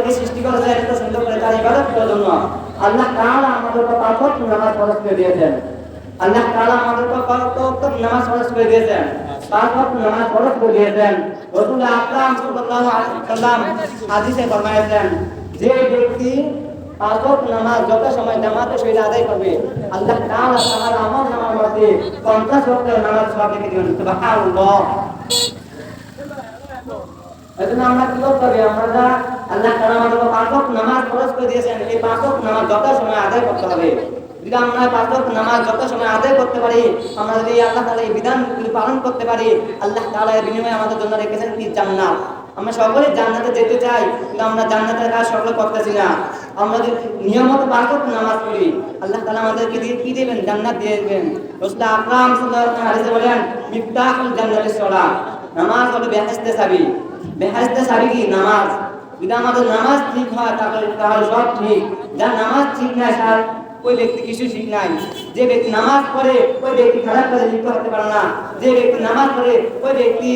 আমাদেরকে সৃষ্টি করেছেন এত সুন্দর করে তার ইবাদত করার জন্য। আল্লাহ তাআলা আমাদেরকে পাঁচ ওয়াক্ত নামাজ ফরজ করে দিয়েছেন। আল্লাহ তাআলা আমাদেরকে পাঁচ ওয়াক্ত নামাজ ফরজ করে দিয়েছেন, পাঁচ ওয়াক্ত নামাজ ফরজ করে দিয়েছেন। রাসূল আকরাম সাল্লাল্লাহু আলাইহি ওয়াসাল্লাম হাদিসে ফরমায়েছেন, যে ব্যক্তি পাঁচ ওয়াক্ত নামাজ যত সময় জামাতের সহিত আদায় করবে, আল্লাহ তাআলা তার আমলনামার মধ্যে 50 ওয়াক্তের নামাজ সওয়াব লিখে দিবেন। সুবহানাল্লাহ। এজন্য আমরা কি করতে হবে? আমরা আল্লাহ তাআলা আমাদেরকে পাঁচ ওয়াক্ত নামাজ ফরজ করে দিয়েছেন, এই পাঁচ ওয়াক্ত নামাজ যত সময় আদায় করতে হবে। যদি আমরা পাঁচ ওয়াক্ত নামাজ যত সময় আদায় করতে পারি, আমরা যদি আল্লাহ তাআলার এই বিধানগুলি পালন করতে পারি, আল্লাহ তাআলা এর বিনিময়ে আমাদের জন্য রেখেছেন কি? জান্নাত। আমরা সকলে জান্নাতে যেতে চাই, কিন্তু আমরা জান্নাতের কাজ সকলে করতেছি না। আমরা যদি নিয়মিত পাঁচ ওয়াক্ত নামাজ পড়ি, আল্লাহ তাআলা আমাদেরকে কি দিবেন? জান্নাত দিয়ে দিবেন। রাসূল আকরাম সাল্লাল্লাহু আলাইহি ওয়াসাল্লাম হাদিসে বলেন, মিফতাহুল জান্নাতিস সালাত, নামাজ হলো বেহেশতের চাবি। বেহেশতের চাবি কি? নামাজ। যদি আমাদের নামাজ ঠিক হয় তাহলে সব ঠিক। যার নামাজ ঠিক নাই তার ওই ব্যক্তি কিছু ঠিক নাই। যে ব্যক্তি নামাজ পড়ে ওই ব্যক্তি খারাপ কাজে লিপ্ত হতে পারে না। যে ব্যক্তি নামাজ পড়ে ওই ব্যক্তি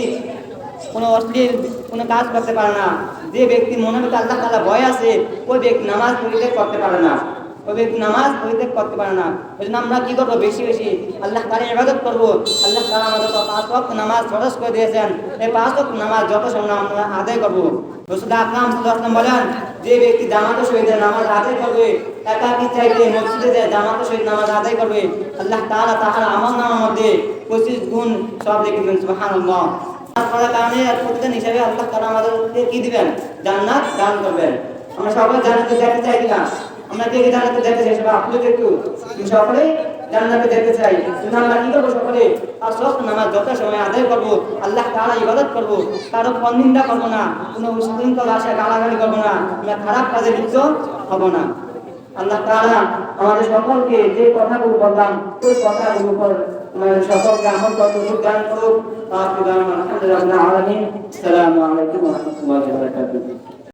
কোনো অশ্লীল কোনো কাজ করতে পারে না। যে ব্যক্তি মনের ভিতরে আল্লাহ তাআলা ভয় আছে ওই ব্যক্তি নামাজ পরিত্যাগ করতে পারে না। ওই ব্যক্তি নামাজ পরিত্যাগ করতে পারে না। ওই জন্য আমরা কি করবো? বেশি বেশি আল্লাহ তাআলার ইবাদত করবো। আল্লাহ তাআলা আমাদের পাঁচ ওয়াক্ত নামাজ ফরজ করে দিয়েছেন, এই পাঁচ ওয়াক্ত নামাজ যত সময় আমরা আদায় করবো। রাসূল আকরাম সাল্লাল্লাহু আলাইহি ওয়াসাল্লাম বলেন, যে ব্যক্তি জামাতের সহিত নামাজ আদায় করবে, একাকী চাইতে মসজিদে যায় জামাতের সহিত নামাজ আদায় করবে, আল্লাহ তাআলা তাহার আমলনামার মধ্যে 25 গুণ সওয়াব লিখে দিবেন। সুবহানাল্লাহ। নামাজ পড়ার কারণে প্রতিদিন হিসাবে আল্লাহ তাআলা আমাদেরকে কি দিবেন? জান্নাত দান করবেন। আমরা সকলে জান্নাতে যেতে চাই কিনা? আমরা কে কে জান্নাতে যেতে চাই? সবাই আপনি একটু সকলেই জান্নাতে যেতে চাই। কিন্তু আমরা কি করবো? সকলে পাঁচ ওয়াক্ত নামাজ যত সময় আদায় করবো, আল্লাহ তাআলা ইবাদত করবো, কারো পরনিন্দা করবো না, কোনো উশৃঙ্খল ভাষায় গালাগালি করবো না, আমরা খারাপ কাজে লিপ্ত হব না। আল্লাহ তাআলা আমাদের সকলকে যে কথাগুলো বললাম ওই কথাগুলোর উপর সকলকে আমল করতে দান করুক। আলহামদুলিল্লাহ। আসসালামু আলাইকুম ওয়া রাহমাতুল্লাহি ওয়া বারাকাতুহু।